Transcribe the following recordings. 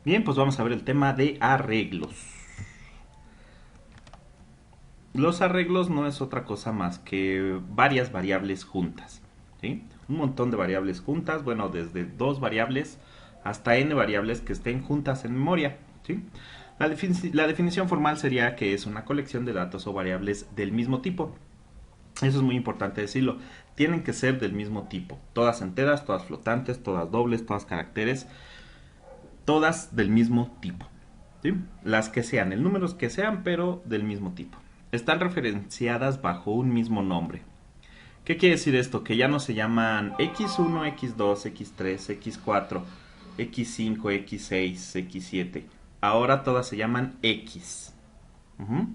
Bien, pues vamos a ver el tema de arreglos. Los arreglos no es otra cosa más que varias variables juntas, ¿sí? Un montón de variables juntas, bueno, desde dos variables hasta n variables que estén juntas en memoria, ¿sí? La definición formal sería que es una colección de datos o variables del mismo tipo. Eso es muy importante decirlo. Tienen que ser del mismo tipo. Todas enteras, todas flotantes, todas dobles, todas caracteres, todas del mismo tipo. ¿Sí? Las que sean, el número que sean, pero del mismo tipo. Están referenciadas bajo un mismo nombre. ¿Qué quiere decir esto? Que ya no se llaman x1, x2, x3, x4, x5, x6, x7. Ahora todas se llaman x. Ujú.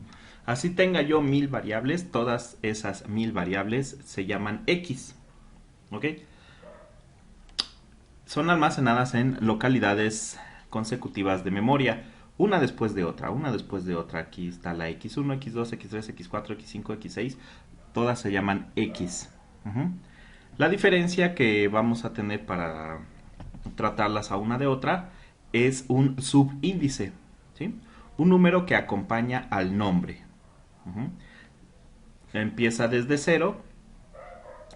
Así tenga yo 1000 variables, todas esas 1000 variables se llaman x. ¿Ok? Son almacenadas en localidades consecutivas de memoria, una después de otra, una después de otra. Aquí está la x1, x2, x3, x4, x5, x6, todas se llaman x. Ujú. La diferencia que vamos a tener para tratarlas a una de otra es un subíndice, ¿sí? Un número que acompaña al nombre. Ujú. Empieza desde cero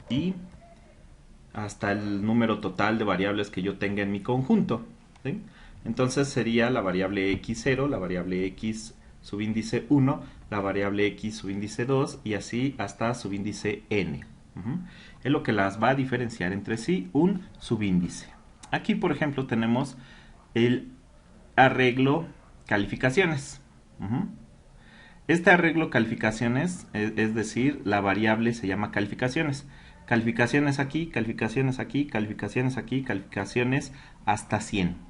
y hasta el número total de variables que yo tenga en mi conjunto, ¿sí? Entonces sería la variable x0, la variable x subíndice 1, la variable x subíndice 2 y así hasta subíndice n. Es lo que las va a diferenciar entre sí, un subíndice. Aquí, por ejemplo, tenemos el arreglo calificaciones. Este arreglo calificaciones, es decir, la variable se llama calificaciones. Calificaciones aquí, calificaciones aquí, calificaciones aquí, calificaciones hasta 100.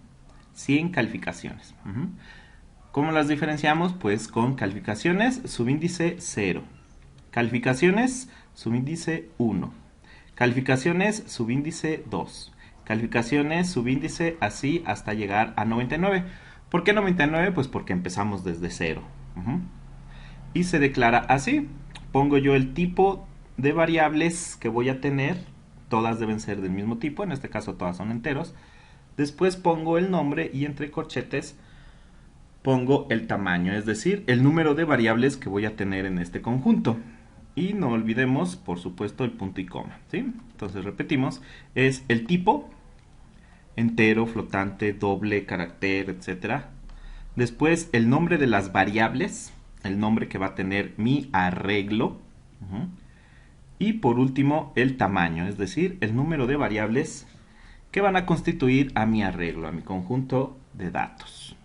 100 calificaciones. ¿Cómo las diferenciamos? Pues con calificaciones subíndice 0. Calificaciones subíndice 1. Calificaciones subíndice 2. Calificaciones subíndice así hasta llegar a 99. ¿Por qué 99? Pues porque empezamos desde 0. Y se declara así. Pongo yo el tipo de variables que voy a tener. Todas deben ser del mismo tipo, en este caso todas son enteros. Después pongo el nombre y entre corchetes pongo el tamaño, es decir, el número de variables que voy a tener en este conjunto. Y no olvidemos, por supuesto, el punto y coma, ¿sí? Entonces repetimos, es el tipo, entero, flotante, doble, carácter, etcétera. Después el nombre de las variables, el nombre que va a tener mi arreglo. Y por último el tamaño, es decir, el número de variables que van a constituir a mi arreglo, a mi conjunto de datos.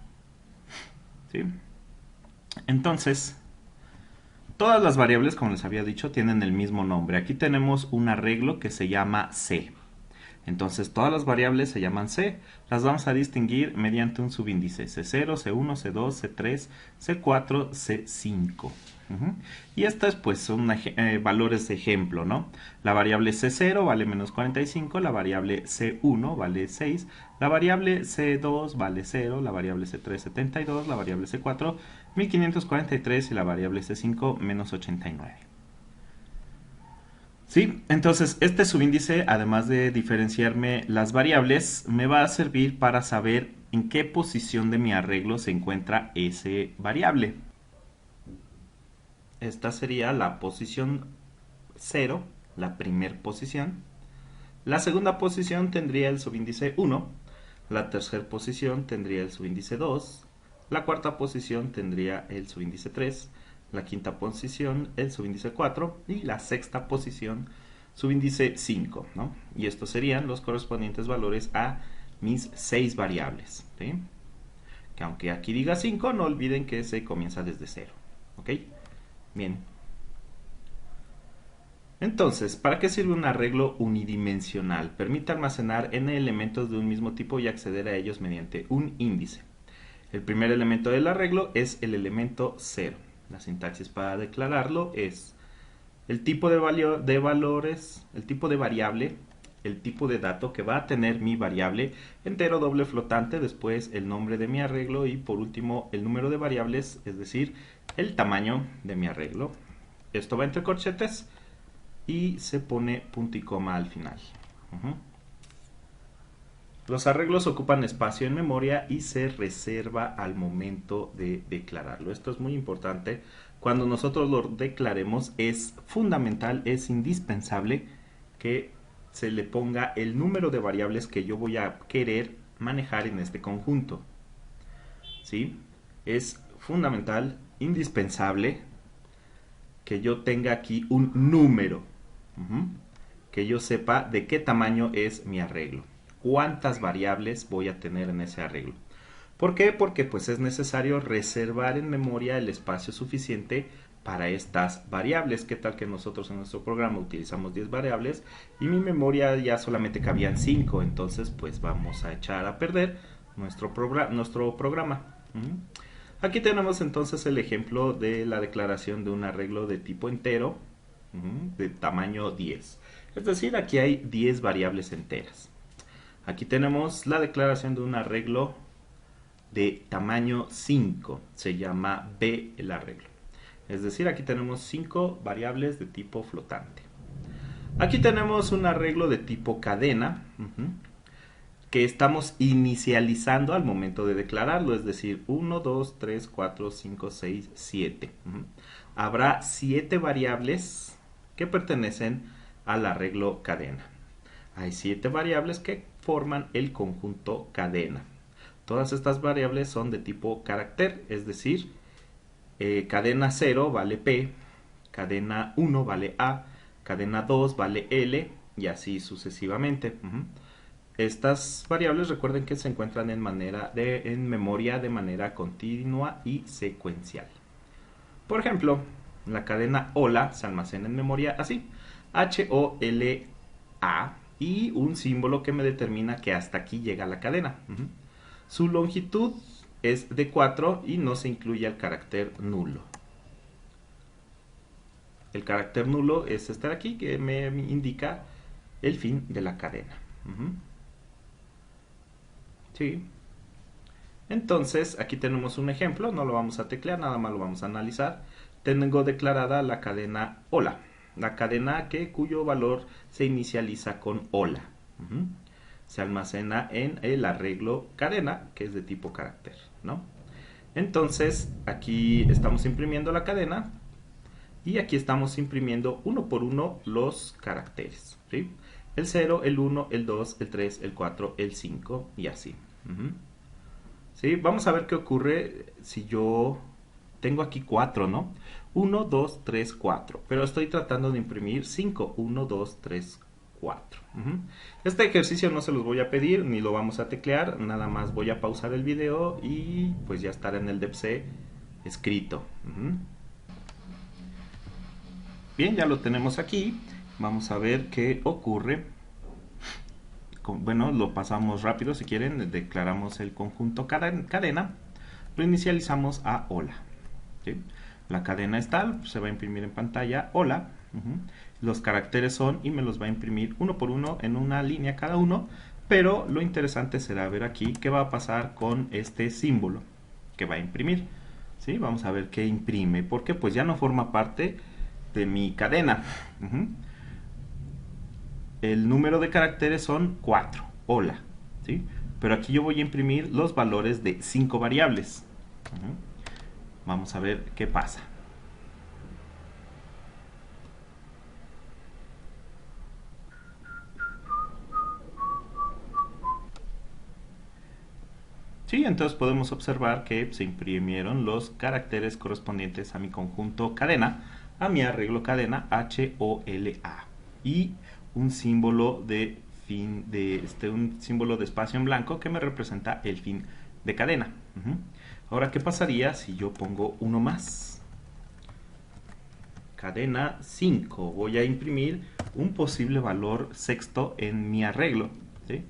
¿Sí? Entonces, todas las variables, como les había dicho, tienen el mismo nombre. Aquí tenemos un arreglo que se llama C. Entonces todas las variables se llaman C, las vamos a distinguir mediante un subíndice C0, C1, C2, C3, C4, C5. Y estas pues son valores de ejemplo, ¿no? La variable C0 vale menos 45, la variable C1 vale 6, la variable C2 vale 0, la variable C3 72, la variable C4 1543 y la variable C5 menos 89. Sí, entonces este subíndice, además de diferenciarme las variables, me va a servir para saber en qué posición de mi arreglo se encuentra ese variable. Esta sería la posición 0, la primer posición. La segunda posición tendría el subíndice 1, la tercera posición tendría el subíndice 2, la cuarta posición tendría el subíndice 3, la quinta posición el subíndice 4 y la sexta posición subíndice 5, ¿no? Y estos serían los correspondientes valores a mis 6 variables, ¿sí? Que aunque aquí diga 5, no olviden que se comienza desde 0, ¿ok? Bien. Entonces, ¿para qué sirve un arreglo unidimensional? Permite almacenar n elementos de un mismo tipo y acceder a ellos mediante un índice. El primer elemento del arreglo es el elemento 0. La sintaxis para declararlo es el tipo de valores, el tipo de variable, el tipo de dato que va a tener mi variable, entero, doble, flotante, después el nombre de mi arreglo y por último el número de variables, es decir, el tamaño de mi arreglo. Esto va entre corchetes y se pone punto y coma al final. Los arreglos ocupan espacio en memoria y se reserva al momento de declararlo. Esto es muy importante. Cuando nosotros lo declaremos es fundamental, es indispensable que se le ponga el número de variables que yo voy a querer manejar en este conjunto. ¿Sí? Es fundamental, indispensable que yo tenga aquí un número. Que yo sepa de qué tamaño es mi arreglo. Cuántas variables voy a tener en ese arreglo. ¿Por qué? Porque pues es necesario reservar en memoria el espacio suficiente para estas variables. ¿Qué tal que nosotros en nuestro programa utilizamos 10 variables y mi memoria ya solamente cabían 5? Entonces pues vamos a echar a perder nuestro programa. Aquí tenemos entonces el ejemplo de la declaración de un arreglo de tipo entero de tamaño 10. Es decir, aquí hay 10 variables enteras. Aquí tenemos la declaración de un arreglo de tamaño 5. Se llama B el arreglo. Es decir, aquí tenemos 5 variables de tipo flotante. Aquí tenemos un arreglo de tipo cadena, que estamos inicializando al momento de declararlo. Es decir, 1, 2, 3, 4, 5, 6, 7. Habrá 7 variables que pertenecen al arreglo cadena. Hay 7 variables que forman el conjunto cadena. Todas estas variables son de tipo carácter, es decir, cadena 0 vale P, cadena 1 vale A, cadena 2 vale L y así sucesivamente. Estas variables recuerden que se encuentran en memoria de manera continua y secuencial. Por ejemplo, la cadena hola se almacena en memoria así, HOLA, y un símbolo que me determina que hasta aquí llega la cadena. Su longitud es de 4 y no se incluye el carácter nulo. El carácter nulo es este de aquí que me indica el fin de la cadena. Sí. Entonces, aquí tenemos un ejemplo, no lo vamos a teclear, nada más lo vamos a analizar. Tengo declarada la cadena hola, la cadena cuyo valor se inicializa con hola. Se almacena en el arreglo cadena, que es de tipo carácter, ¿no? Entonces, aquí estamos imprimiendo la cadena y aquí estamos imprimiendo uno por uno los caracteres, ¿sí? El 0, el 1, el 2, el 3, el 4, el 5 y así. ¿Sí? Vamos a ver qué ocurre si yo tengo aquí 4, ¿no? 1, 2, 3, 4. Pero estoy tratando de imprimir 5. 1, 2, 3, 4. Este ejercicio no se los voy a pedir, ni lo vamos a teclear. Nada más voy a pausar el video y pues ya estará en el DEPC escrito. Bien, ya lo tenemos aquí. Vamos a ver qué ocurre. Bueno, lo pasamos rápido si quieren. Declaramos el conjunto cadena. Lo inicializamos a hola. ¿Sí? La cadena es tal, se va a imprimir en pantalla hola. Los caracteres son y me los va a imprimir uno por uno en una línea cada uno. Pero lo interesante será ver aquí qué va a pasar con este símbolo que va a imprimir. ¿Sí? Vamos a ver qué imprime, porque pues ya no forma parte de mi cadena. El número de caracteres son 4, hola, ¿sí? Pero aquí yo voy a imprimir los valores de 5 variables. Vamos a ver qué pasa. Sí, entonces podemos observar que se imprimieron los caracteres correspondientes a mi conjunto cadena, a mi arreglo cadena HOLA. Y un símbolo de fin un símbolo de espacio en blanco que me representa el fin de cadena. Ahora, ¿qué pasaría si yo pongo uno más? Cadena 5. Voy a imprimir un posible valor sexto en mi arreglo, ¿sí?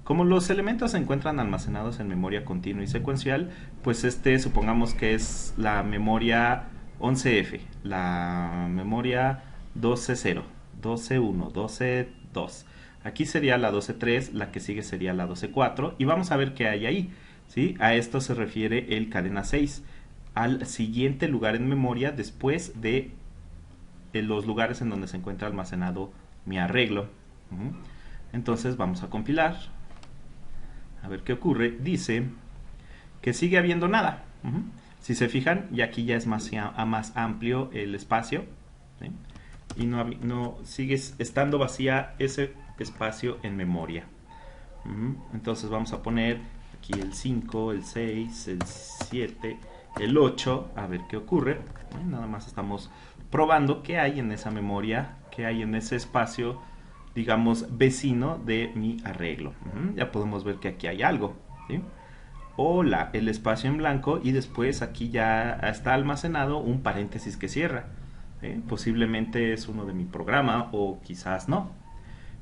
Como los elementos se encuentran almacenados en memoria continua y secuencial, pues supongamos que es la memoria 11F, la memoria 12.0, 12.1, 12.2. Aquí sería la 12.3, la que sigue sería la 12.4 y vamos a ver qué hay ahí, ¿sí? A esto se refiere el cadena 6, al siguiente lugar en memoria después de los lugares en donde se encuentra almacenado mi arreglo. Entonces vamos a compilar. A ver qué ocurre. Dice que sigue habiendo nada. Si se fijan, y aquí ya es más amplio el espacio, ¿sí? Y no sigue estando vacía ese espacio en memoria. Entonces vamos a poner aquí el 5, el 6, el 7, el 8, a ver qué ocurre. Nada más estamos probando qué hay en esa memoria, qué hay en ese espacio, digamos, vecino de mi arreglo. Ya podemos ver que aquí hay algo, ¿sí? O el espacio en blanco, y después aquí ya está almacenado un paréntesis que cierra. Posiblemente es uno de mi programa, o quizás no,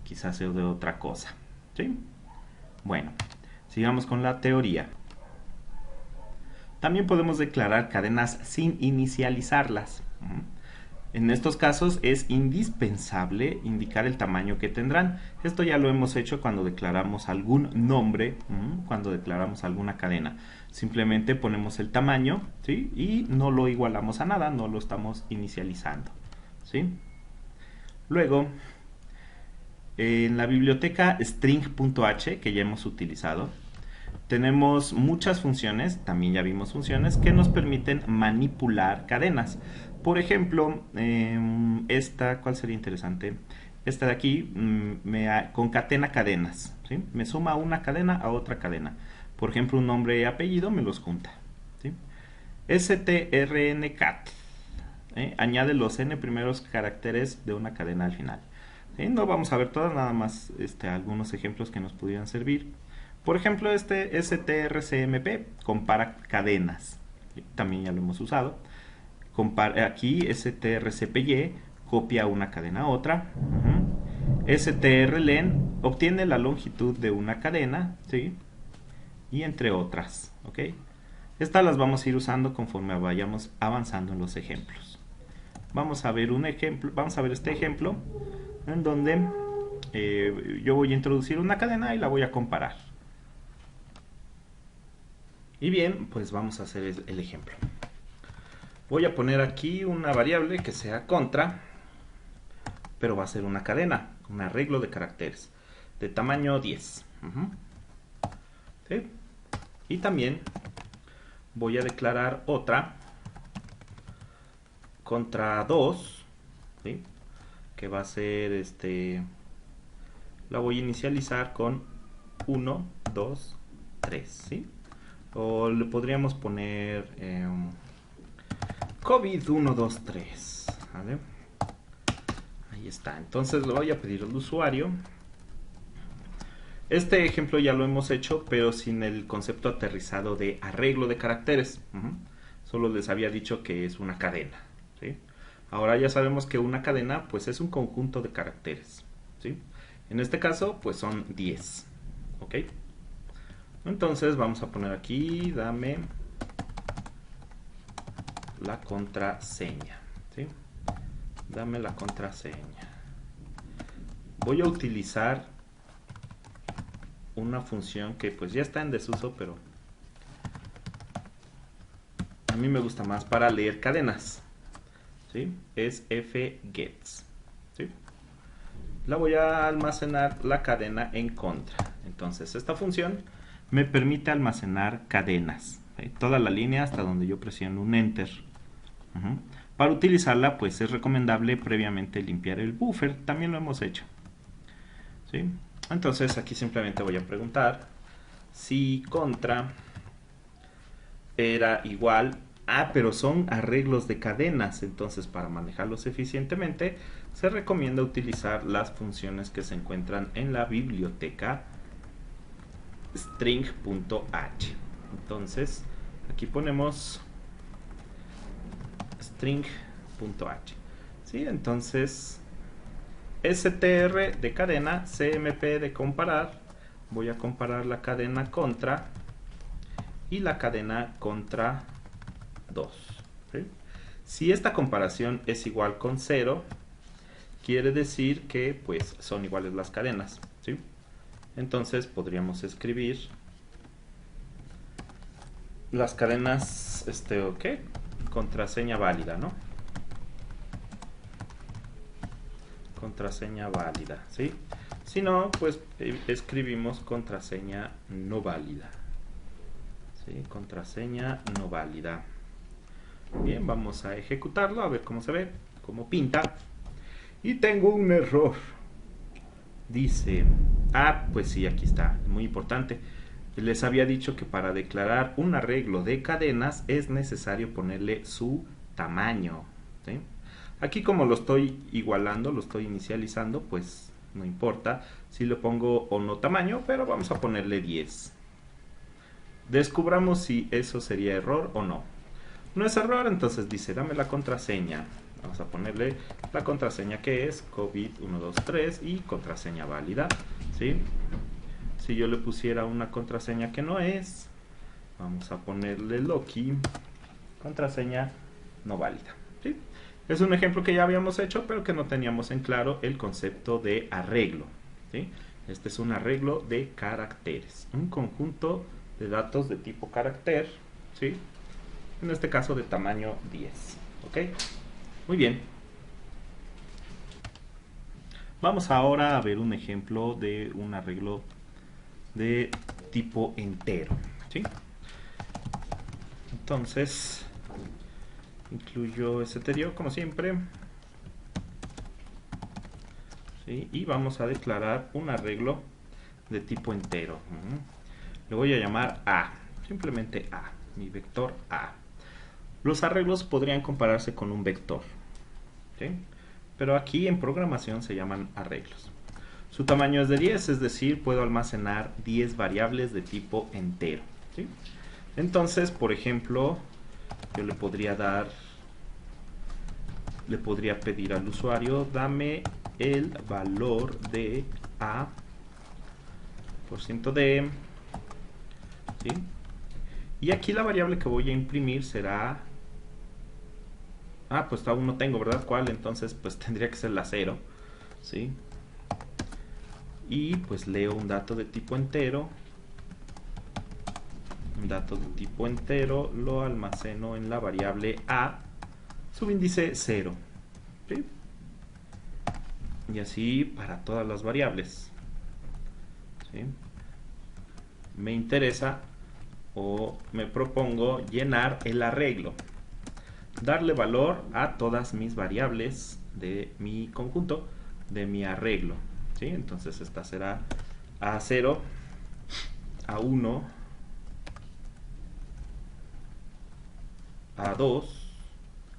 quizás sea de otra cosa, ¿sí? Bueno, sigamos con la teoría. También podemos declarar cadenas sin inicializarlas. En estos casos es indispensable indicar el tamaño que tendrán. Esto ya lo hemos hecho cuando declaramos algún nombre, cuando declaramos alguna cadena. Simplemente ponemos el tamaño, ¿sí? Y no lo igualamos a nada, no lo estamos inicializando, ¿sí? Luego, en la biblioteca string.h, que ya hemos utilizado, tenemos muchas funciones, también ya vimos funciones, que nos permiten manipular cadenas. Por ejemplo, ¿cuál sería interesante? Esta de aquí me concatena cadenas, ¿sí? Me suma una cadena a otra cadena. Por ejemplo, un nombre y apellido me los junta, ¿sí? strncat, añade los n primeros caracteres de una cadena al final. ¿Sí? No vamos a ver todas, nada más algunos ejemplos que nos pudieran servir. Por ejemplo, strcmp compara cadenas, ¿sí? También ya lo hemos usado. Aquí strcpy copia una cadena a otra. strlen obtiene la longitud de una cadena, ¿sí? Y entre otras, ¿ok? Estas las vamos a ir usando conforme vayamos avanzando en los ejemplos. Vamos a ver un ejemplo, vamos a ver este ejemplo en donde yo voy a introducir una cadena y la voy a comparar. Y bien, pues vamos a hacer el ejemplo. Voy a poner aquí una variable que sea contra, pero va a ser una cadena, un arreglo de caracteres de tamaño 10. ¿Sí? Y también voy a declarar otra contra 2, ¿sí? Que va a ser la voy a inicializar con 1, 2, 3, ¿sí? O le podríamos poner COVID 1, 2, 3, ¿vale? Ahí está. Entonces le voy a pedir al usuario. Este ejemplo ya lo hemos hecho, pero sin el concepto aterrizado de arreglo de caracteres. Solo les había dicho que es una cadena, ¿sí? Ahora ya sabemos que una cadena pues es un conjunto de caracteres, ¿sí? En este caso pues son 10, ¿ok? Entonces vamos a poner aquí, dame la contraseña, ¿sí? Dame la contraseña. Voy a utilizar una función que pues ya está en desuso, pero a mí me gusta más para leer cadenas, ¿sí? Es fgets, ¿sí? La voy a almacenar la cadena en contra. Entonces esta función me permite almacenar cadenas, ¿sí? Toda la línea hasta donde yo presiono un enter. Para utilizarla pues es recomendable previamente limpiar el buffer, también lo hemos hecho, ¿sí? Entonces aquí simplemente voy a preguntar si contra era igual a, pero son arreglos de cadenas, entonces para manejarlos eficientemente se recomienda utilizar las funciones que se encuentran en la biblioteca string.h. Entonces aquí ponemos string.h, ¿sí? Entonces str de cadena, cmp de comparar, voy a comparar la cadena contra y la cadena contra 2, ¿sí? Si esta comparación es igual con 0, quiere decir que pues son iguales las cadenas, ¿sí? Entonces podríamos escribir las cadenas, ok, contraseña válida, ¿no? Contraseña válida, ¿sí? Si no, pues escribimos contraseña no válida. ¿Sí? Contraseña no válida. Bien, vamos a ejecutarlo, a ver cómo se ve, cómo pinta. Y tengo un error. Dice, pues sí, aquí está, muy importante. Les había dicho que para declarar un arreglo de cadenas es necesario ponerle su tamaño. ¿Sí? Aquí como lo estoy igualando, lo estoy inicializando, pues no importa si le pongo o no tamaño, pero vamos a ponerle 10. Descubramos si eso sería error o no. No es error, entonces dice, dame la contraseña. Vamos a ponerle la contraseña que es COVID123 y contraseña válida. ¿Sí? Si yo le pusiera una contraseña que no es, vamos a ponerle Loki, contraseña no válida. ¿Sí? Es un ejemplo que ya habíamos hecho, pero que no teníamos en claro el concepto de arreglo. ¿Sí? Este es un arreglo de caracteres, un conjunto de datos de tipo carácter, ¿sí? En este caso de tamaño 10. ¿Ok? Muy bien. Vamos ahora a ver un ejemplo de un arreglo de tipo entero. ¿Sí? Entonces, incluyo stdio como siempre. ¿Sí? Y vamos a declarar un arreglo de tipo entero. Le voy a llamar A. Simplemente A. Mi vector A. Los arreglos podrían compararse con un vector, ¿sí? Pero aquí en programación se llaman arreglos. Su tamaño es de 10, es decir, puedo almacenar 10 variables de tipo entero, ¿sí? Entonces, por ejemplo, yo le podría pedir al usuario, dame el valor de A %d, ¿sí? Y aquí la variable que voy a imprimir será, pues aún no tengo, ¿verdad? ¿Cuál? Entonces pues tendría que ser la 0, ¿sí? Y pues leo un dato de tipo entero. Un dato de tipo entero lo almaceno en la variable A, subíndice 0, ¿sí? Y así para todas las variables, ¿sí? Me interesa o me propongo llenar el arreglo, darle valor a todas mis variables de mi conjunto, de mi arreglo, ¿sí? Entonces esta será A0, A1, A2,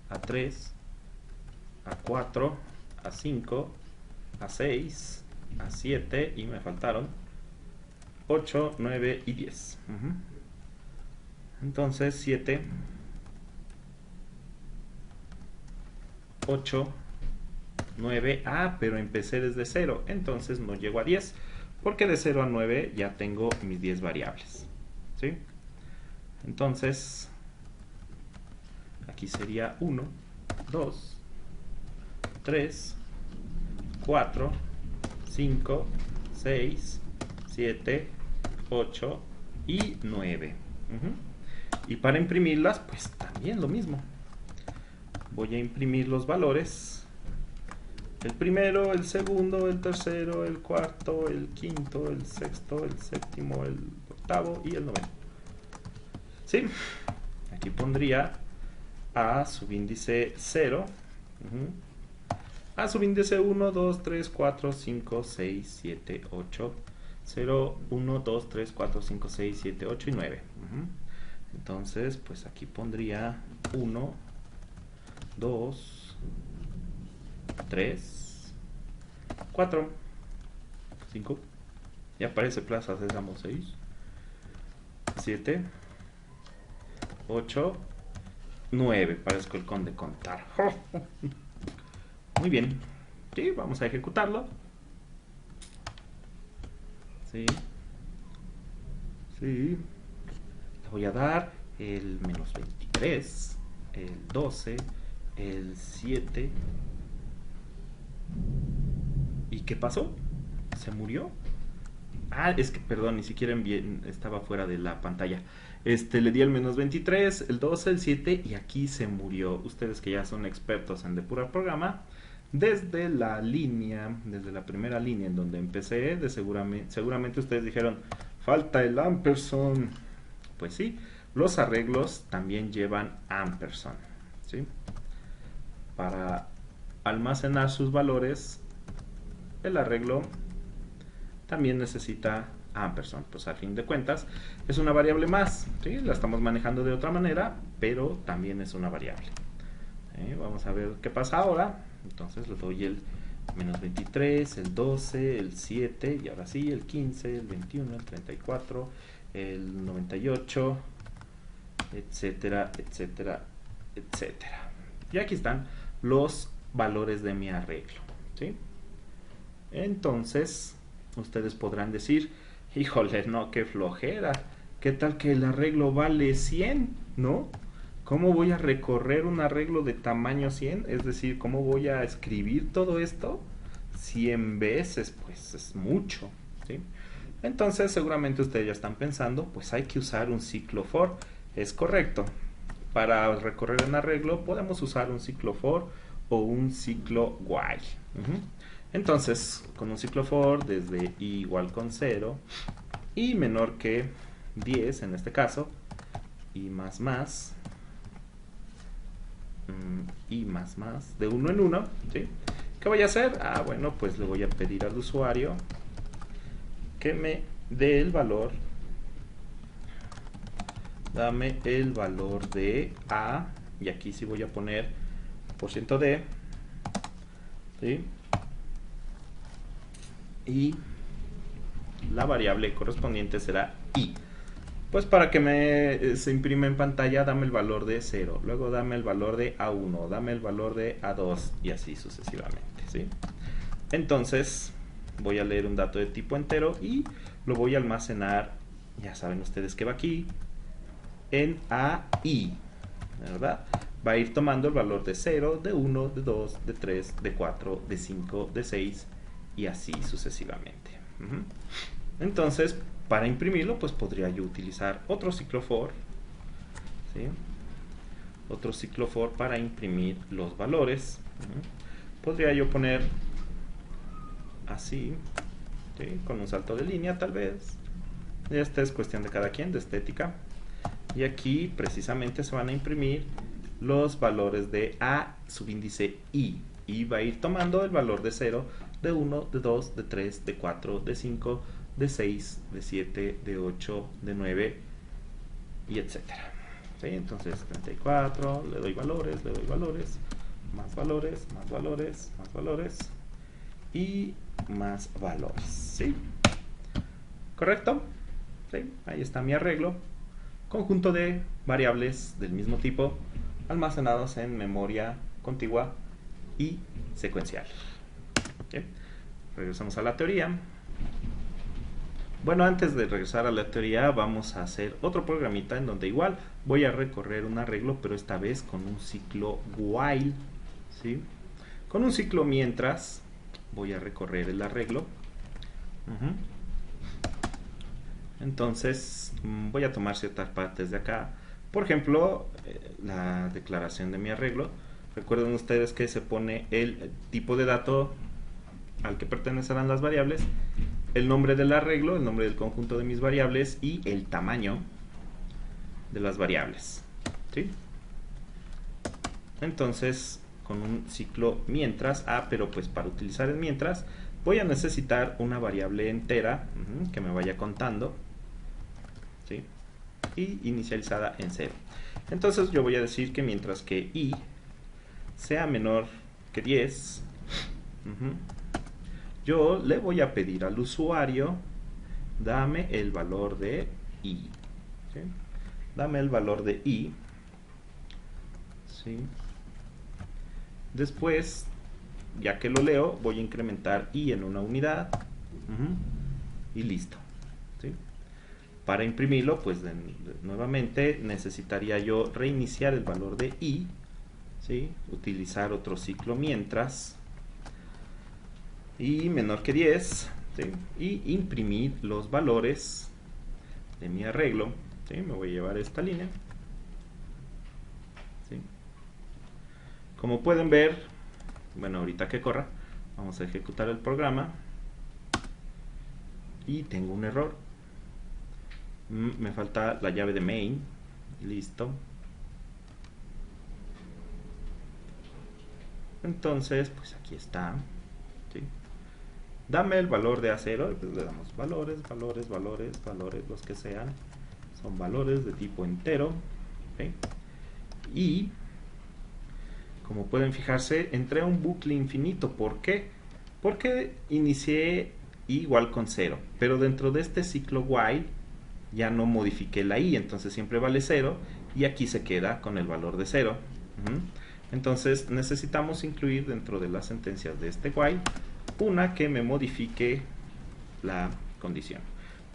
A3, A4, A5, A6, A7 y me faltaron 8, 9 y 10. Entonces 7, 8, 9, pero empecé desde 0, entonces no llego a 10, porque de 0 a 9 ya tengo mis 10 variables, ¿sí? Entonces aquí sería 1, 2, 3, 4, 5, 6, 7, 8 y 9. Y para imprimirlas, pues también lo mismo. Voy a imprimir los valores. El primero, el segundo, el tercero, el cuarto, el quinto, el sexto, el séptimo, el octavo y el noveno. ¿Sí? Aquí pondría A subíndice 0. A subíndice 1, 2, 3, 4, 5, 6, 7, 8. 0, 1, 2, 3, 4, 5, 6, 7, 8 y 9. Entonces, pues aquí pondría 1, 2, 3, 4, 5. Y aparece Plaza Sésamo 6, 7, 8, 9. Parezco el conde contar. Muy bien. Sí, vamos a ejecutarlo. Sí. Sí. Le voy a dar el menos 23, el 12, el 7. ¿Y qué pasó? ¿Se murió? Es que, perdón, ni siquiera estaba fuera de la pantalla. Le di el menos 23, el 12, el 7 y aquí se murió. Ustedes que ya son expertos en depurar programa, desde la línea, desde la primera línea en donde empecé, seguramente ustedes dijeron, falta el ampersand. Pues sí, los arreglos también llevan ampersand, ¿sí? Para almacenar sus valores, el arreglo también necesita ampersand. Pues a fin de cuentas es una variable más, ¿sí? La estamos manejando de otra manera, pero también es una variable. Vamos a ver qué pasa ahora. Entonces le doy el menos 23, el 12, el 7 y ahora sí el 15, el 21, el 34, el 98, etcétera, etcétera, etcétera. Y aquí están los valores de mi arreglo, ¿sí? Entonces ustedes podrán decir, híjole, no, qué flojera, qué tal que el arreglo vale 100, ¿no? ¿Cómo voy a recorrer un arreglo de tamaño 100? Es decir, ¿cómo voy a escribir todo esto 100 veces? Pues es mucho, ¿sí? Entonces seguramente ustedes ya están pensando, pues hay que usar un ciclo for. Es correcto. Para recorrer un arreglo podemos usar un ciclo for o un ciclo while. Entonces, con un ciclo for desde i igual con 0 y menor que 10 en este caso, y más de 1 en 1, ¿sí? ¿Qué voy a hacer? Bueno, pues le voy a pedir al usuario que me dé el valor, dame el valor de a, y aquí sí voy a poner %d, ¿sí? Y la variable correspondiente será i. Pues para que se imprime en pantalla, dame el valor de 0, luego dame el valor de A1, dame el valor de A2 y así sucesivamente, ¿sí? Entonces voy a leer un dato de tipo entero y lo voy a almacenar, ya saben ustedes que va aquí, en AI, ¿verdad? Va a ir tomando el valor de 0, de 1, de 2, de 3, de 4, de 5, de 6 y así sucesivamente. Entonces, para imprimirlo, pues podría yo utilizar otro ciclo for, ¿sí? Otro ciclo for para imprimir los valores. Podría yo poner así, ¿sí? Con un salto de línea tal vez. Esta es cuestión de cada quien, de estética. Y aquí precisamente se van a imprimir los valores de A subíndice I. Y va a ir tomando el valor de 0, de 1, de 2, de 3, de 4, de 5, de 6, de 7, de 8, de 9 y etcétera. ¿Sí? Entonces 34, le doy valores, más valores, más valores, más valores y más valores. ¿Sí? ¿Correcto? ¿Sí? Ahí está mi arreglo. Conjunto de variables del mismo tipo almacenados en memoria contigua y secuencial. ¿Sí? Regresamos a la teoría. Bueno, antes de regresar a la teoría vamos a hacer otro programita en donde igual voy a recorrer un arreglo, pero esta vez con un ciclo while, ¿sí? Con un ciclo mientras voy a recorrer el arreglo. Entonces voy a tomar ciertas partes de acá. Por ejemplo, la declaración de mi arreglo. Recuerden ustedes que se pone el tipo de dato al que pertenecerán las variables, el nombre del arreglo, el nombre del conjunto de mis variables y el tamaño de las variables, ¿sí? Entonces, con un ciclo mientras, pero pues para utilizar el mientras voy a necesitar una variable entera que me vaya contando, ¿sí? Y inicializada en 0. Entonces yo voy a decir que mientras que i sea menor que 10, yo le voy a pedir al usuario, dame el valor de i, ¿sí? Dame el valor de i, ¿sí? Después, ya que lo leo, voy a incrementar i en una unidad, y listo, ¿sí? Para imprimirlo, pues nuevamente necesitaría yo reiniciar el valor de i, ¿sí? Utilizar otro ciclo mientras, y menor que 10, ¿sí? Y imprimir los valores de mi arreglo, ¿sí? Me voy a llevar esta línea, ¿sí? Como pueden ver, Bueno, ahorita que corra, vamos a ejecutar el programa. Y tengo un error. Me falta la llave de main. Listo. Entonces, pues aquí está. ¿Sí? Dame el valor de A0. Pues le damos valores, valores, valores, valores, los que sean. Son valores de tipo entero. ¿Sí? Y, como pueden fijarse, entré a un bucle infinito. ¿Por qué? Porque inicié i igual con 0. Pero dentro de este ciclo while ya no modifiqué la i. Entonces siempre vale 0. Y aquí se queda con el valor de 0. Entonces necesitamos incluir dentro de las sentencias de este while una que me modifique la condición,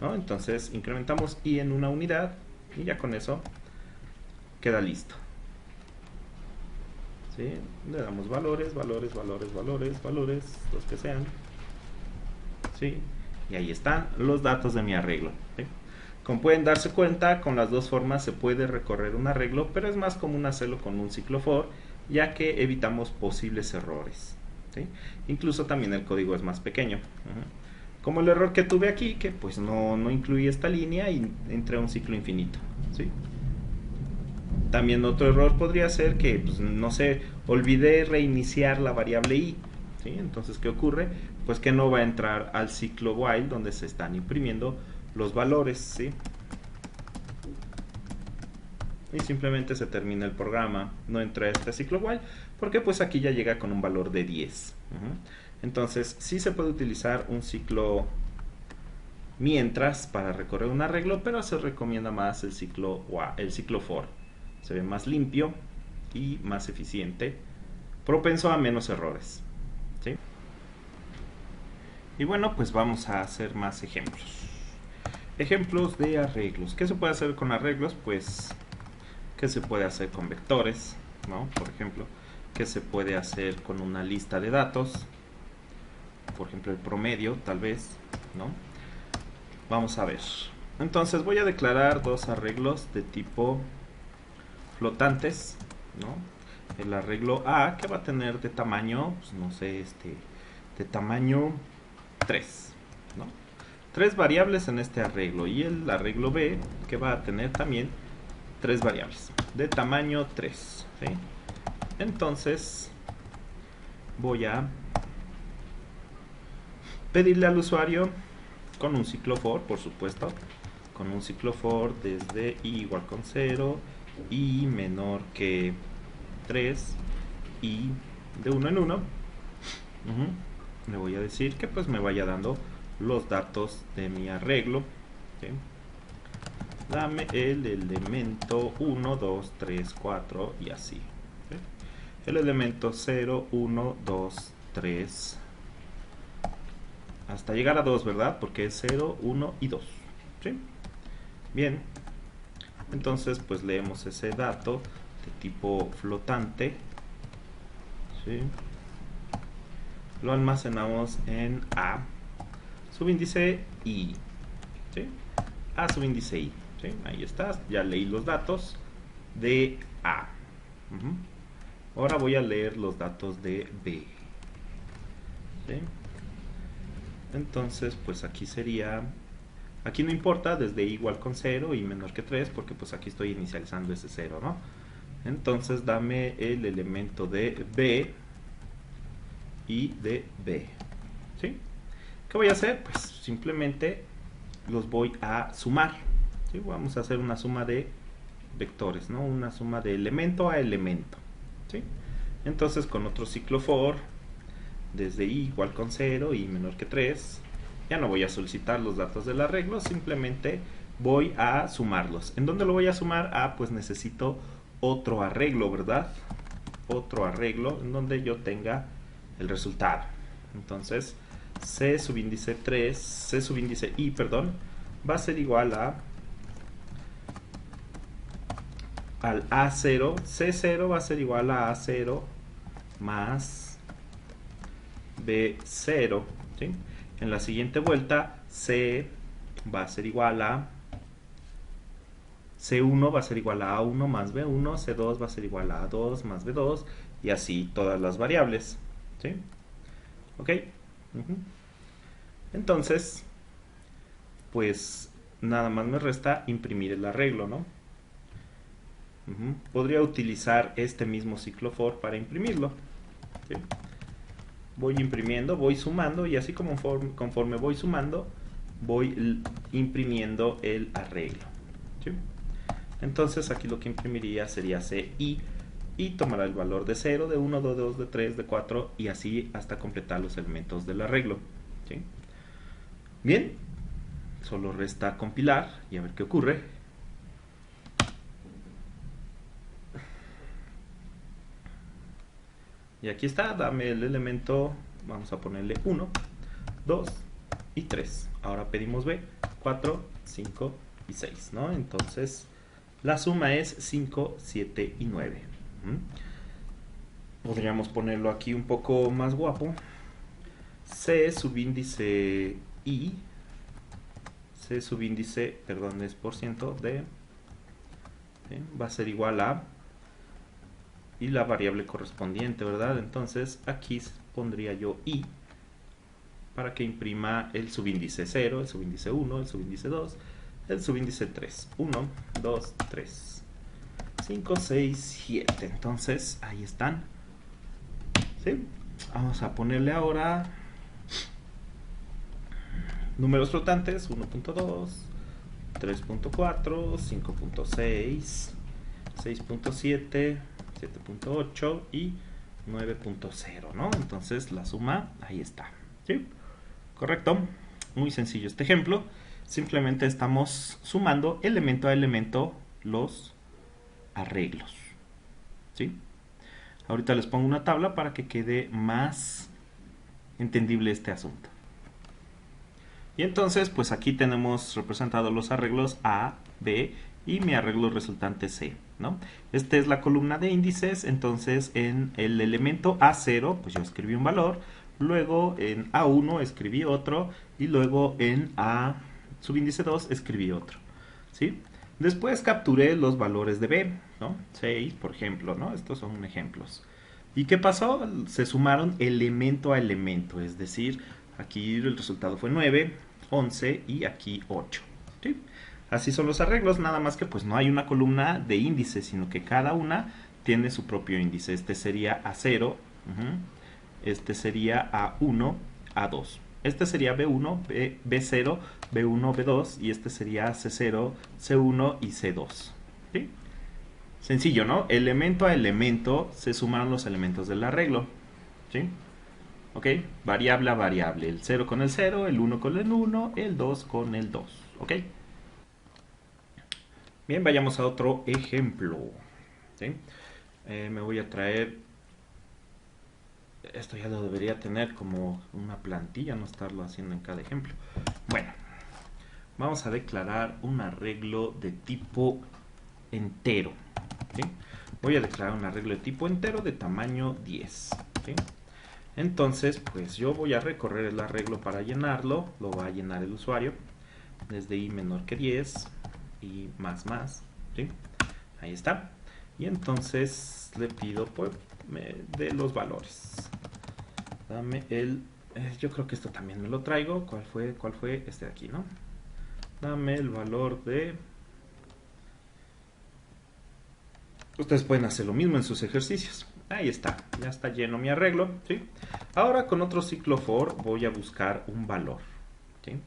¿no? Entonces incrementamos i en una unidad y ya con eso queda listo. ¿Sí? Le damos valores, valores, valores, valores, valores, los que sean. ¿Sí? Y ahí están los datos de mi arreglo. ¿Sí? Como pueden darse cuenta, con las dos formas se puede recorrer un arreglo, pero es más común hacerlo con un ciclo for, ya que evitamos posibles errores. ¿Sí? Incluso también el código es más pequeño. Como el error que tuve aquí, que pues no incluí esta línea y entré a un ciclo infinito. ¿Sí? También otro error podría ser que, pues, no sé, olvidé reiniciar la variable i. ¿Sí? Entonces, ¿qué ocurre? Pues que no va a entrar al ciclo while donde se están imprimiendo los valores. ¿Sí? Y simplemente se termina el programa, no entra a este ciclo while, porque pues aquí ya llega con un valor de 10. Entonces sí se puede utilizar un ciclo mientras para recorrer un arreglo, pero se recomienda más el ciclo for. Se ve más limpio y más eficiente, propenso a menos errores. ¿Sí? Y bueno, pues vamos a hacer más ejemplos. Ejemplos de arreglos. ¿Qué se puede hacer con arreglos? Pues, ¿qué se puede hacer con vectores? ¿No? Por ejemplo, ¿qué se puede hacer con una lista de datos? Por ejemplo, el promedio, tal vez, ¿no? Vamos a ver. Entonces voy a declarar dos arreglos de tipo flotantes, ¿no? El arreglo A, que va a tener de tamaño, pues no sé, de tamaño 3, ¿no? 3 variables en este arreglo, y el arreglo B, que va a tener también 3 variables de tamaño 3. ¿Sí? Entonces voy a pedirle al usuario con un ciclo for, por supuesto, con un ciclo for desde i igual con 0, i menor que 3 y de 1 en 1. Le voy a decir que pues me vaya dando los datos de mi arreglo. ¿Sí? Dame el elemento 1, 2, 3, 4 y así. ¿Sí? El elemento 0, 1, 2, 3 hasta llegar a 2, ¿verdad? Porque es 0, 1 y 2. ¿Sí? Bien. Entonces pues leemos ese dato de tipo flotante. ¿Sí? Lo almacenamos en A subíndice I. ¿Sí? A subíndice I. ¿Sí? Ahí está, ya leí los datos de A. Ahora voy a leer los datos de B. ¿Sí? Entonces, pues aquí sería, aquí no importa, desde i igual con 0 y menor que 3, porque pues aquí estoy inicializando ese 0, ¿no? Entonces dame el elemento de B y de B. ¿Sí? ¿Qué voy a hacer? Pues simplemente los voy a sumar. ¿Sí? Vamos a hacer una suma de vectores, ¿no? Una suma de elemento a elemento. ¿Sí? Entonces con otro ciclo for, desde i igual con 0 y menor que 3, ya no voy a solicitar los datos del arreglo, simplemente voy a sumarlos. ¿En dónde lo voy a sumar? Ah, pues necesito otro arreglo, ¿verdad? Otro arreglo en donde yo tenga el resultado. Entonces c subíndice 3, c subíndice i, perdón, va a ser igual al A0, C0 va a ser igual a A0 más B0. ¿Sí? En la siguiente vuelta, C va a ser igual a C1 va a ser igual a A1 más B1, C2 va a ser igual a A2 más B2, y así todas las variables. ¿sí? ¿Ok? Entonces, pues nada más me resta imprimir el arreglo, ¿no? Podría utilizar este mismo ciclo for para imprimirlo, ¿sí? Voy imprimiendo, voy sumando y así como conforme voy sumando, voy imprimiendo el arreglo, ¿sí? Entonces aquí lo que imprimiría sería CI y tomará el valor de 0, de 1, de 2, de 3, de 4 y así hasta completar los elementos del arreglo, ¿sí? Bien, solo resta compilar y a ver qué ocurre. Y aquí está, dame el elemento, vamos a ponerle 1, 2 y 3. Ahora pedimos B, 4, 5 y 6, ¿no? Entonces la suma es 5, 7 y 9. Podríamos ponerlo aquí un poco más guapo. C subíndice I, C subíndice, perdón, es por ciento de, va a ser igual a, y la variable correspondiente, ¿verdad? Entonces aquí pondría yo I para que imprima el subíndice 0, el subíndice 1, el subíndice 2, el subíndice 3. 1, 2, 3, 5, 6, 7. Entonces ahí están, ¿sí? Vamos a ponerle ahora números flotantes: 1.2, 3.4, 5.6, 6.7, 7.8 y 9.0, ¿no? Entonces la suma ahí está, ¿sí? Correcto, muy sencillo este ejemplo. Simplemente estamos sumando elemento a elemento los arreglos, ¿sí? Ahorita les pongo una tabla para que quede más entendible este asunto. Y entonces, pues aquí tenemos representados los arreglos A, B y mi arreglo resultante C, ¿no? Esta es la columna de índices. Entonces en el elemento A0 pues yo escribí un valor, luego en A1 escribí otro y luego en A subíndice 2 escribí otro, ¿sí? Después capturé los valores de B, ¿no? 6, por ejemplo, ¿no? Estos son ejemplos. ¿Y qué pasó? Se sumaron elemento a elemento, es decir, aquí el resultado fue 9, 11 y aquí 8, ¿sí? Así son los arreglos, nada más que pues no hay una columna de índices, sino que cada una tiene su propio índice. Este sería A0, este sería A1, A2. Este sería B1, B0, B1, B2 y este sería C0, C1 y C2, ¿sí? Sencillo, ¿no? Elemento a elemento se suman los elementos del arreglo, ¿sí? ¿Ok? Variable a variable. El 0 con el 0, el 1 con el 1, el 2 con el 2. ¿Ok? Bien, vayamos a otro ejemplo, ¿sí? Me voy a traer... Esto ya lo debería tener como una plantilla, no estarlo haciendo en cada ejemplo. Bueno, vamos a declarar un arreglo de tipo entero, ¿sí? Voy a declarar un arreglo de tipo entero de tamaño 10, ¿sí? Entonces, pues yo voy a recorrer el arreglo para llenarlo. Lo va a llenar el usuario desde i menor que 10 y más, ¿sí? Ahí está. Y entonces le pido pues de los valores. Dame el... yo creo que esto también me lo traigo. ¿Cuál fue? Este de aquí, ¿no? Dame el valor de... Ustedes pueden hacer lo mismo en sus ejercicios. Ahí está, ya está lleno mi arreglo, ¿sí? Ahora con otro ciclo for voy a buscar un valor, ¿sí?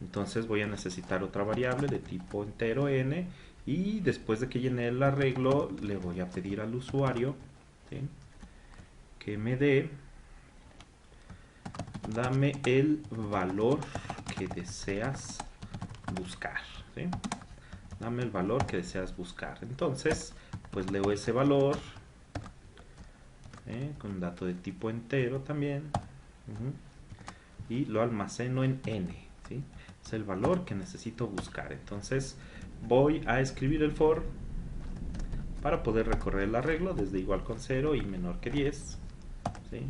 Entonces voy a necesitar otra variable de tipo entero n y después de que llene el arreglo le voy a pedir al usuario, ¿sí?, que me dé, dame el valor que deseas buscar, ¿sí? Dame el valor que deseas buscar. Entonces, pues leo ese valor, con un dato de tipo entero también, y lo almaceno en n, ¿sí? Es el valor que necesito buscar. Entonces voy a escribir el for para poder recorrer el arreglo desde igual con 0 y menor que 10, ¿sí?,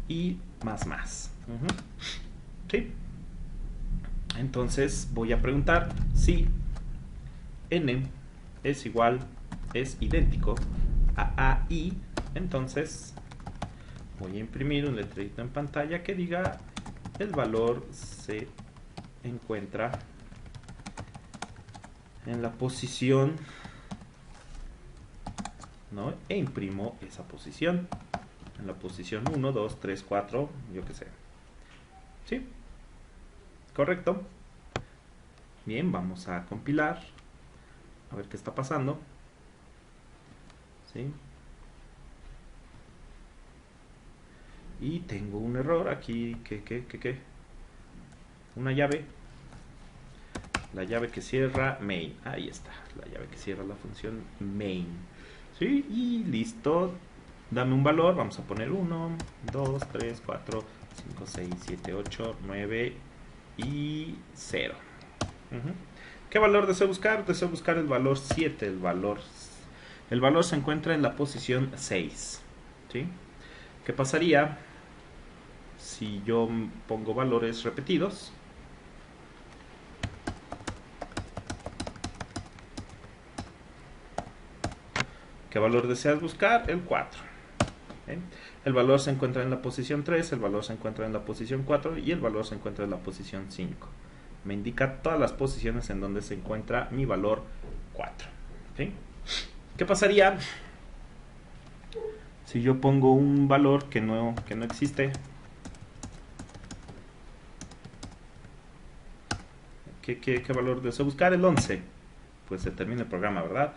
y más, ¿sí? Entonces voy a preguntar si n es idéntico a AI. Entonces voy a imprimir un letrerito en pantalla que diga el valor se encuentra en la posición, ¿no? E imprimo esa posición en la posición 1, 2, 3, 4, yo que sé. ¿Sí? Correcto. Bien, vamos a compilar a ver qué está pasando. ¿Sí? Y tengo un error aquí. ¿Qué? Una llave. La llave que cierra main. Ahí está. La llave que cierra la función main. ¿Sí? Y listo. Dame un valor. Vamos a poner 1, 2, 3, 4, 5, 6, 7, 8, 9 y 0. ¿Qué valor deseo buscar? Deseo buscar el valor 7. El valor se encuentra en la posición 6. ¿Sí? ¿Qué pasaría si yo pongo valores repetidos? ¿Qué valor deseas buscar? El 4. ¿Sí? El valor se encuentra en la posición 3, el valor se encuentra en la posición 4 y el valor se encuentra en la posición 5. Me indica todas las posiciones en donde se encuentra mi valor 4. ¿Sí? ¿Qué pasaría si yo pongo un valor que no existe? ¿Qué valor deseo buscar? El 11. Pues se termina el programa, ¿verdad?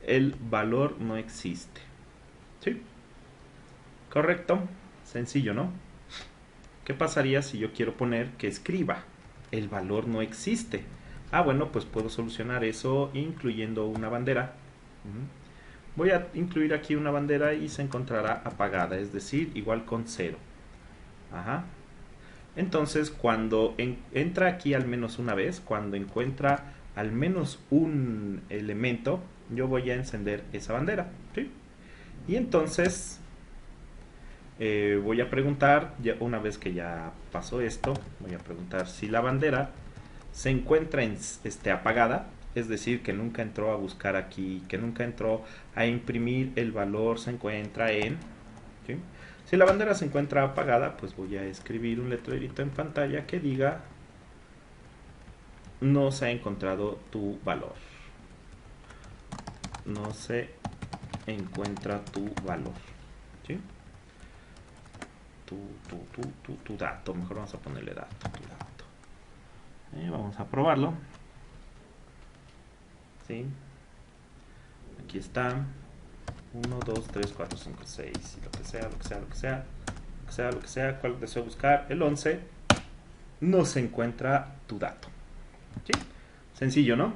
El valor no existe. ¿Sí? Correcto. Sencillo, ¿no? ¿Qué pasaría si yo quiero poner que escriba? El valor no existe. Ah, bueno, pues puedo solucionar eso incluyendo una bandera. Voy a incluir aquí una bandera y se encontrará apagada, es decir, igual con 0. Ajá. Entonces, cuando entra aquí al menos una vez, cuando encuentra al menos un elemento, yo voy a encender esa bandera. ¿Sí? Y entonces voy a preguntar, ya una vez que ya pasó esto, voy a preguntar si la bandera se encuentra apagada, es decir, que nunca entró a buscar aquí, que nunca entró a imprimir el valor, se encuentra en... ¿sí? Si la bandera se encuentra apagada, pues voy a escribir un letrerito en pantalla que diga no se ha encontrado tu valor. No se encuentra tu valor. ¿Sí? Tu dato. Mejor vamos a ponerle dato. Tu dato. Vamos a probarlo. ¿Sí? Aquí está. 1, 2, 3, 4, 5, 6. Lo que sea. ¿Cuál deseo buscar? El 11. No se encuentra tu dato. ¿Sí? Sencillo, ¿no?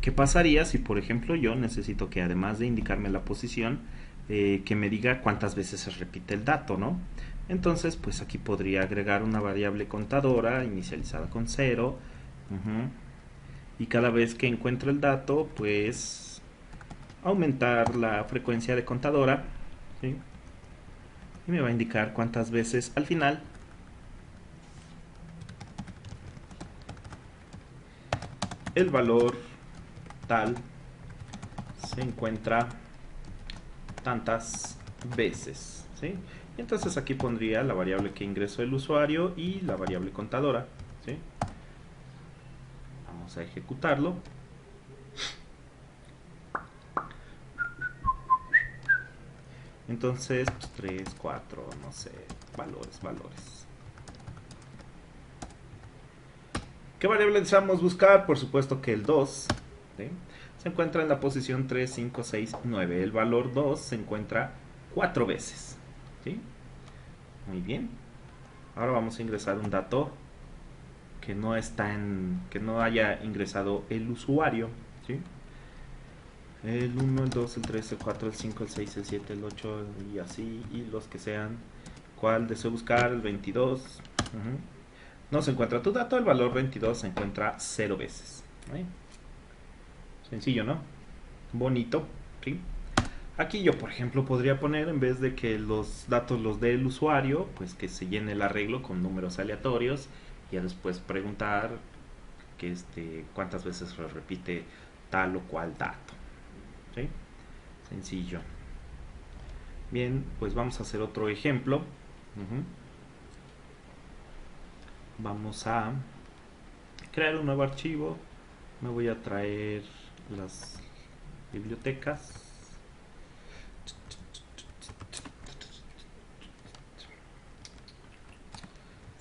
¿Qué pasaría si, por ejemplo, yo necesito que además de indicarme la posición, que me diga cuántas veces se repite el dato, ¿no? Entonces, pues aquí podría agregar una variable contadora inicializada con 0. Y cada vez que encuentro el dato, pues aumentar la frecuencia de contadora, ¿sí? Y me va a indicar cuántas veces al final el valor tal se encuentra tantas veces, ¿sí? Y entonces aquí pondría la variable que ingresó el usuario y la variable contadora, ¿sí? Vamos a ejecutarlo. Entonces, pues 3, 4, no sé, valores. ¿Qué variable deseamos buscar? Por supuesto que el 2, ¿sí? Se encuentra en la posición 3, 5, 6, 9. El valor 2 se encuentra 4 veces, ¿sí? Muy bien. Ahora vamos a ingresar un dato que no haya ingresado el usuario, ¿sí? El 1, el 2, el 3, el 4, el 5, el 6, el 7, el 8 y así, y los que sean. ¿Cuál deseo buscar? El 22. No se encuentra tu dato, el valor 22 se encuentra 0 veces. ¿Sí? Sencillo, ¿no? Bonito, ¿sí? Aquí yo, por ejemplo, podría poner, en vez de que los datos los dé el usuario, pues que se llene el arreglo con números aleatorios y ya después preguntar que cuántas veces se repite tal o cual dato. ¿Sí? Sencillo. Bien, pues vamos a hacer otro ejemplo. Vamos a crear un nuevo archivo. Me voy a traer las bibliotecas.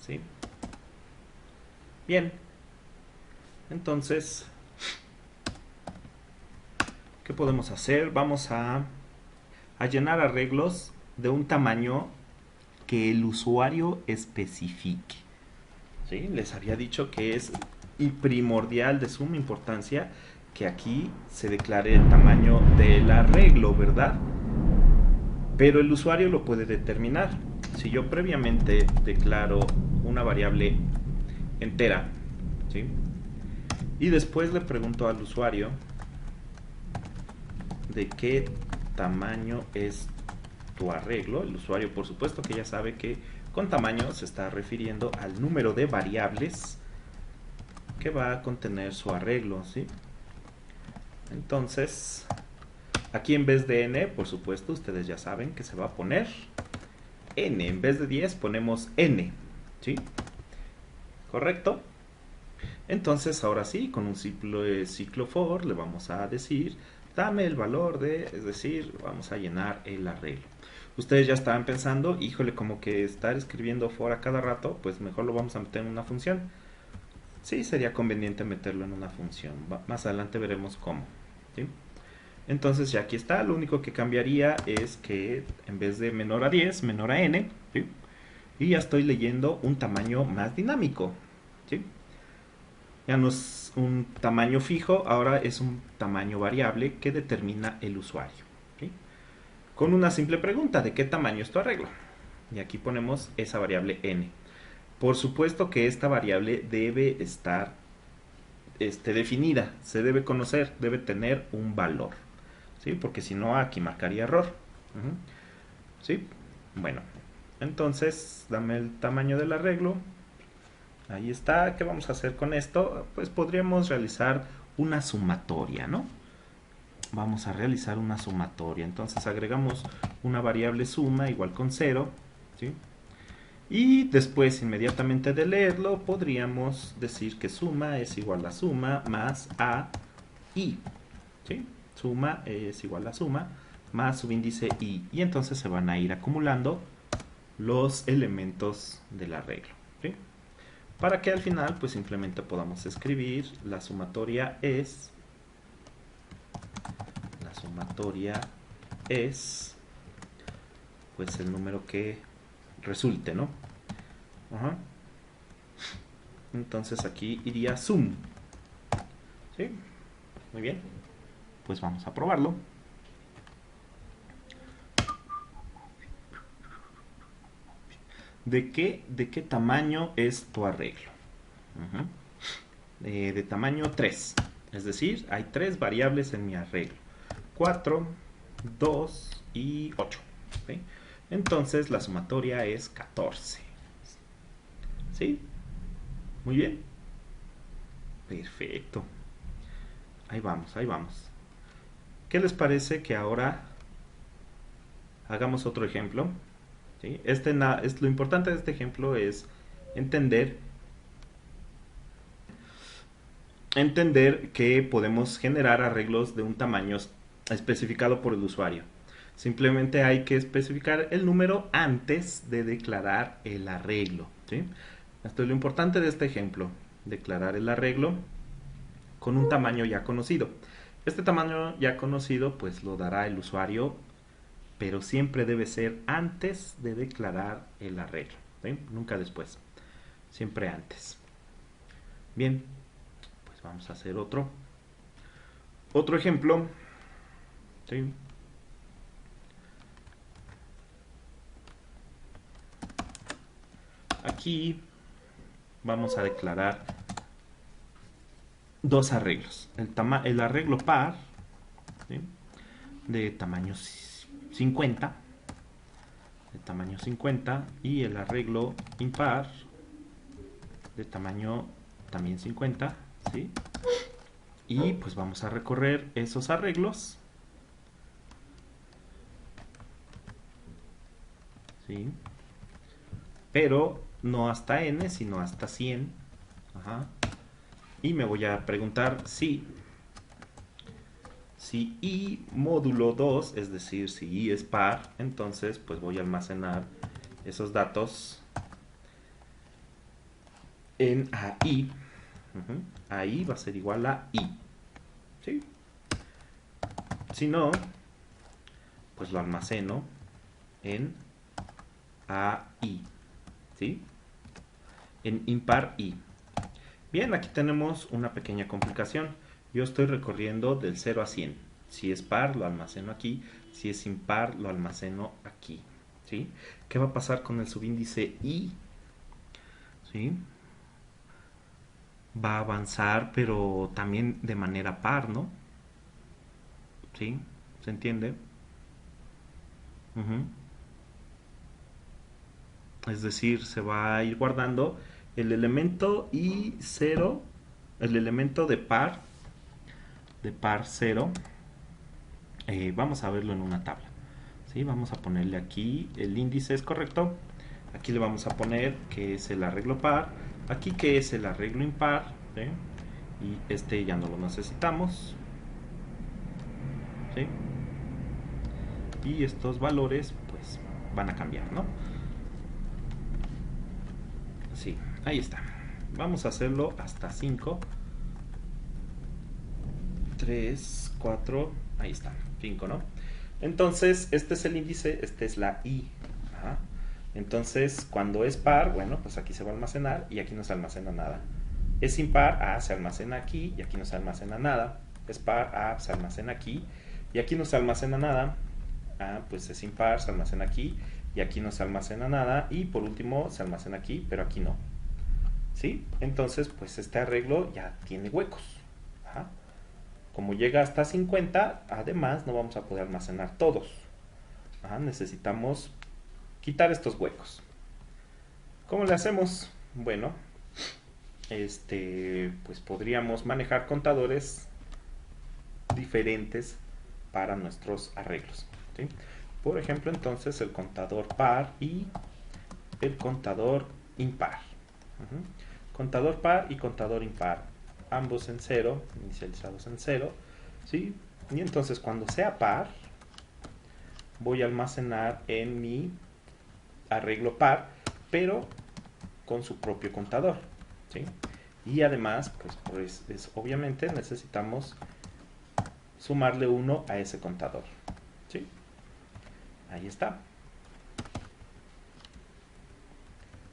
¿Sí? Bien. Entonces, ¿qué podemos hacer? Vamos a llenar arreglos de un tamaño que el usuario especifique. ¿Sí? Les había dicho que es primordial, de suma importancia, que aquí se declare el tamaño del arreglo, ¿verdad? Pero el usuario lo puede determinar. Si yo previamente declaro una variable entera, ¿sí? Y después le pregunto al usuario de qué tamaño es tu arreglo, el usuario por supuesto que ya sabe que con tamaño se está refiriendo al número de variables que va a contener su arreglo, ¿sí? Entonces, aquí en vez de n, por supuesto, ustedes ya saben que se va a poner n. En vez de 10 ponemos n, ¿sí? ¿Correcto? Entonces, ahora sí, con un ciclo for le vamos a decir, dame el valor de, es decir, vamos a llenar el arreglo. Ustedes ya estaban pensando, híjole, como que estar escribiendo for a cada rato, pues mejor lo vamos a meter en una función. Sí, sería conveniente meterlo en una función. Más adelante veremos cómo, ¿sí? Entonces ya aquí está, lo único que cambiaría es que en vez de menor a 10, menor a n, ¿sí? Y ya estoy leyendo un tamaño más dinámico, ¿sí? Ya no es un tamaño fijo, ahora es un tamaño variable que determina el usuario, ¿sí? Con una simple pregunta, ¿de qué tamaño es tu arreglo? Y aquí ponemos esa variable n. Por supuesto que esta variable debe estar definida, se debe conocer, debe tener un valor, ¿sí? Porque si no, aquí marcaría error. ¿Sí? Bueno, entonces dame el tamaño del arreglo. Ahí está. ¿Qué vamos a hacer con esto? Pues podríamos realizar una sumatoria, ¿no? Vamos a realizar una sumatoria. Entonces agregamos una variable suma igual con 0, ¿sí? Y después, inmediatamente de leerlo, podríamos decir que suma es igual a suma más a i, ¿sí? Suma es igual a suma más subíndice i. Y entonces se van a ir acumulando los elementos del arreglo, ¿sí? Para que al final pues simplemente podamos escribir la sumatoria es pues el número que resulte, ¿no? Entonces aquí iría sum, ¿sí? Muy bien, pues vamos a probarlo. ¿De qué tamaño es tu arreglo? De tamaño 3. Es decir, hay 3 variables en mi arreglo. 4, 2 y 8. ¿Sí? Entonces la sumatoria es 14. ¿Sí? Muy bien. Perfecto. Ahí vamos, ahí vamos. ¿Qué les parece que ahora hagamos otro ejemplo? ¿Sí? Lo importante de este ejemplo es entender que podemos generar arreglos de un tamaño especificado por el usuario. Simplemente hay que especificar el número antes de declarar el arreglo, ¿sí? Esto es lo importante de este ejemplo, declarar el arreglo con un tamaño ya conocido. Este tamaño ya conocido pues lo dará el usuario, pero siempre debe ser antes de declarar el arreglo, ¿sí? Nunca después, siempre antes. Bien, pues vamos a hacer otro ejemplo, ¿sí? Aquí vamos a declarar dos arreglos. El arreglo par, ¿sí? De tamaño 50, y el arreglo impar de tamaño también 50, ¿sí? Y pues vamos a recorrer esos arreglos ¿sí? Pero no hasta n, sino hasta 100. Ajá. Y me voy a preguntar si i módulo 2, es decir, si i es par, entonces pues voy a almacenar esos datos en AI. AI va a ser igual a i, ¿sí? Si no, pues lo almaceno en AI, ¿sí? En impar i. Bien, aquí tenemos una pequeña complicación. Yo estoy recorriendo del 0 a 100. Si es par, lo almaceno aquí. Si es impar, lo almaceno aquí, ¿sí? ¿Qué va a pasar con el subíndice i? ¿Sí? Va a avanzar, pero también de manera par, ¿no? ¿Sí? ¿Se entiende? Ujú. Es decir, se va a ir guardando el elemento i0, el elemento de par 0. Vamos a verlo en una tabla. ¿Sí? Vamos a ponerle aquí el índice es correcto. Aquí le vamos a poner que es el arreglo par. Aquí que es el arreglo impar. ¿Sí? Y este ya no lo necesitamos. ¿Sí? Y estos valores pues van a cambiar, ¿no? Sí, ahí está. Vamos a hacerlo hasta 5. 3, 4, ahí está, 5, ¿no? Entonces, este es el índice, este es la i. Ajá. Entonces, cuando es par, bueno, pues aquí se va a almacenar y aquí no se almacena nada. Es impar, se almacena aquí y aquí no se almacena nada. Es par, se almacena aquí y aquí no se almacena nada. Pues es impar, se almacena aquí y aquí no se almacena nada. Y por último, se almacena aquí, pero aquí no. ¿Sí? Entonces, pues este arreglo ya tiene huecos. Ajá. Como llega hasta 50, además no vamos a poder almacenar todos. Necesitamos quitar estos huecos. ¿Cómo le hacemos? Bueno, pues podríamos manejar contadores diferentes para nuestros arreglos, ¿sí? Por ejemplo, entonces el contador par y el contador impar. Contador par y contador impar, ambos en 0, inicializados en 0, ¿sí? Y entonces cuando sea par, voy a almacenar en mi arreglo par, pero con su propio contador, ¿sí? Y además, pues obviamente necesitamos sumarle 1 a ese contador, ¿sí? Ahí está.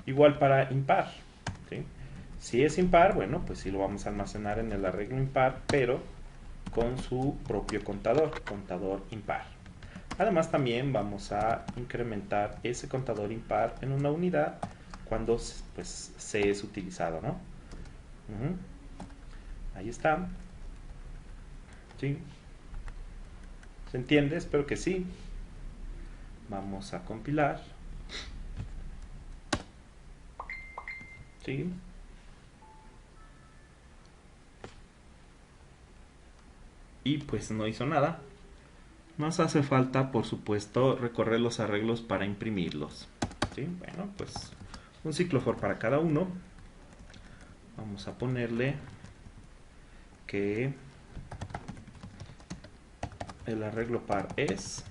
Igual para impar, ¿sí? Si es impar, bueno, pues sí lo vamos a almacenar en el arreglo impar, pero con su propio contador impar. Además también vamos a incrementar ese contador impar en una unidad cuando pues se es utilizado, ¿no? Ahí está. ¿Sí? ¿Se entiende? Espero que sí. Vamos a compilar. ¿Sí? Y pues no hizo nada. Nos hace falta, por supuesto, recorrer los arreglos para imprimirlos. ¿Sí? Bueno, pues un ciclo for para cada uno. Vamos a ponerle que el arreglo par es,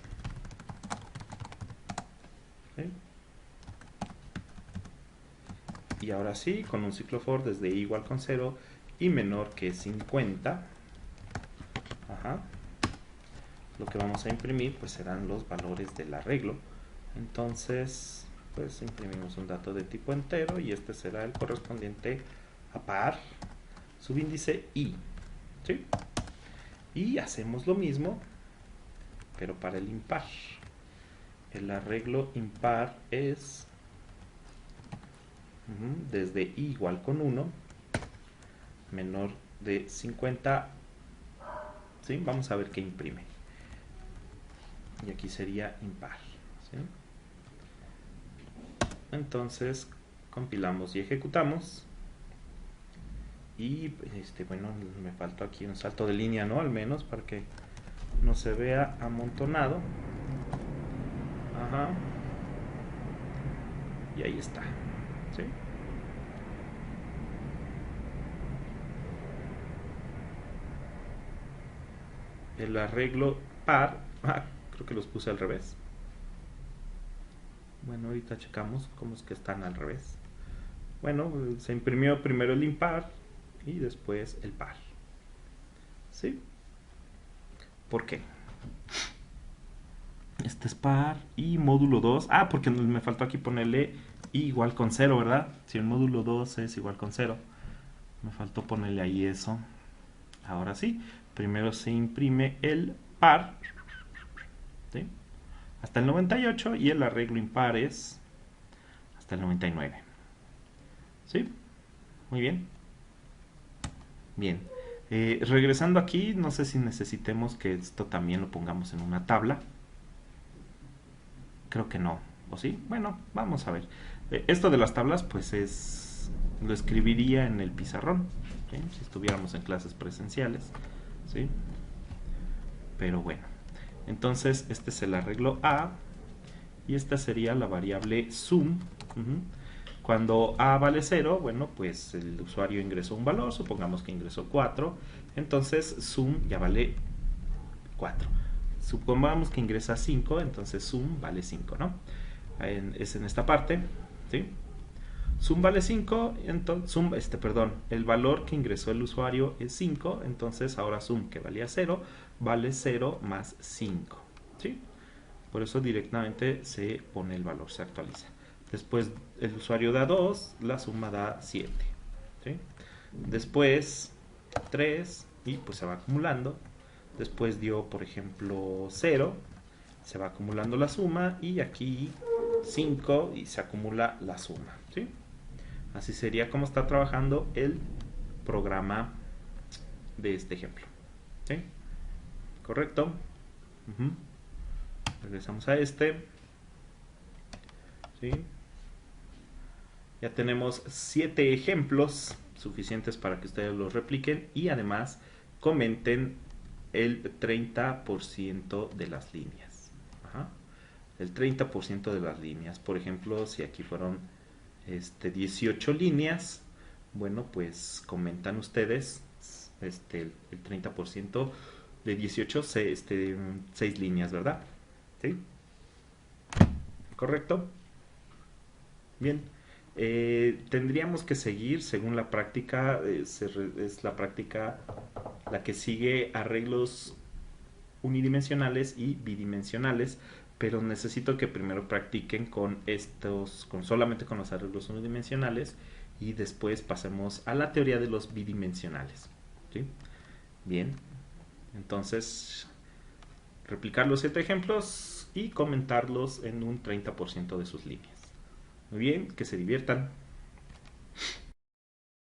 ¿sí? Y ahora sí, con un ciclo for desde i igual con 0 y menor que 50, lo que vamos a imprimir pues serán los valores del arreglo. Entonces pues imprimimos un dato de tipo entero y este será el correspondiente a par, subíndice i, ¿sí? Y hacemos lo mismo pero para el impar. El arreglo impar es desde i igual con 1 menor de 50, ¿sí? Vamos a ver qué imprime. Y aquí sería impar, ¿sí? Entonces compilamos y ejecutamos. Y bueno, me faltó aquí un salto de línea, ¿no? Al menos para que no se vea amontonado. Y ahí está. ¿Sí? El arreglo par. Creo que los puse al revés. Bueno, ahorita checamos cómo es que están al revés. Bueno, se imprimió primero el impar y después el par. ¿Sí? ¿Por qué? Este es par y módulo 2. Porque me faltó aquí ponerle i igual con 0, ¿verdad? Si el módulo 2 es igual con 0. Me faltó ponerle ahí eso. Ahora sí, primero se imprime el par, ¿sí? Hasta el 98 y el arreglo impar es hasta el 99. ¿Sí? Muy bien. Bien. Regresando aquí, no sé si necesitemos que esto también lo pongamos en una tabla. Creo que no. ¿O sí? Bueno, vamos a ver. Esto de las tablas, pues lo escribiría en el pizarrón, ¿sí? Si estuviéramos en clases presenciales, ¿sí? Pero bueno. Entonces, este es el arreglo A. Y esta sería la variable sum. Cuando A vale 0, bueno, pues el usuario ingresó un valor, supongamos que ingresó 4, entonces sum ya vale 4. Supongamos que ingresa 5, entonces sum vale 5, ¿no? Es en esta parte, ¿sí? Sum vale 5, entonces, el valor que ingresó el usuario es 5, entonces ahora sum, que valía 0, vale 0 más 5, ¿sí? Por eso directamente se pone el valor, se actualiza. Después el usuario da 2, la suma da 7, ¿sí? Después 3 y pues se va acumulando. Después dio, por ejemplo, 0, se va acumulando la suma y aquí 5 y se acumula la suma, ¿sí? Así sería como está trabajando el programa de este ejemplo, ¿sí? ¿Correcto? Regresamos a este, ¿sí? Ya tenemos 7 ejemplos suficientes para que ustedes los repliquen y además comenten el 30% de las líneas. El 30% de las líneas. Por ejemplo, si aquí fueron 18 líneas, bueno, pues comentan ustedes el 30% de 18, 6 líneas, ¿verdad? ¿Sí? ¿Correcto? Bien. Tendríamos que seguir según la práctica, es la práctica la que sigue arreglos unidimensionales y bidimensionales, pero necesito que primero practiquen con solamente con los arreglos unidimensionales y después pasemos a la teoría de los bidimensionales, ¿sí? Bien, entonces replicar los 7 ejemplos y comentarlos en un 30% de sus líneas. Muy bien, que se diviertan.